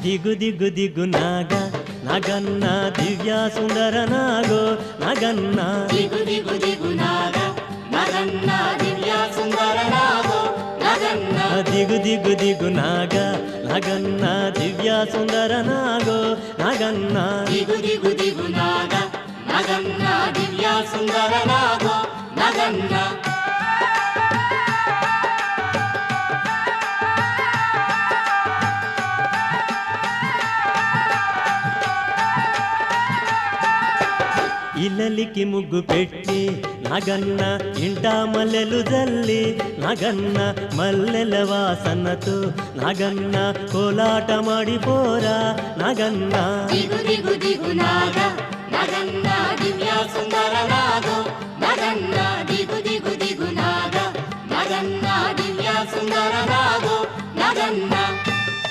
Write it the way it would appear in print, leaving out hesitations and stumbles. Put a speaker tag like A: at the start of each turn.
A: ದಿಗು ದಿಗು ದಿಗು ನಾಗ ನಗನ್ನ ದಿವ್ಯ ಸುಂದರ ನಾಗೋ ನಗನ್ನ
B: ದಿಗು ದಿಗು ದಿಗು ನಾಗ ನಗನ್ನ ದಿವ್ಯ ಸುಂದರ ನಾಗೋ ನಗನ್ನ
A: ದಿಗು ದಿಗು ದಿಗು ನಾಗ ನಗನ್ನ ದಿವ್ಯ ಸುಂದರ ನಾಗೋ ನಗನ್ನ
B: ದಿಗು ದಿಗು ದಿಗು ನಾಗ ನಗನ್ನ ದಿವ್ಯ ಸುಂದರ ನಾಗೋ ನಗನ್ನ
A: ఇల్లలికి ముగ్గు పెట్టి నగన్న ఇంట మల్లెలు జల్లి నగన్న మల్లెల వాసనతో నగన్న కోలాట మాడిపోరా నగన్న
B: ದಿಗು ದಿಗು ದಿಗು ನಾಗ ನಗನ್ನ ದಿವ್ಯ ಸುಂದರ ನಾಗೋ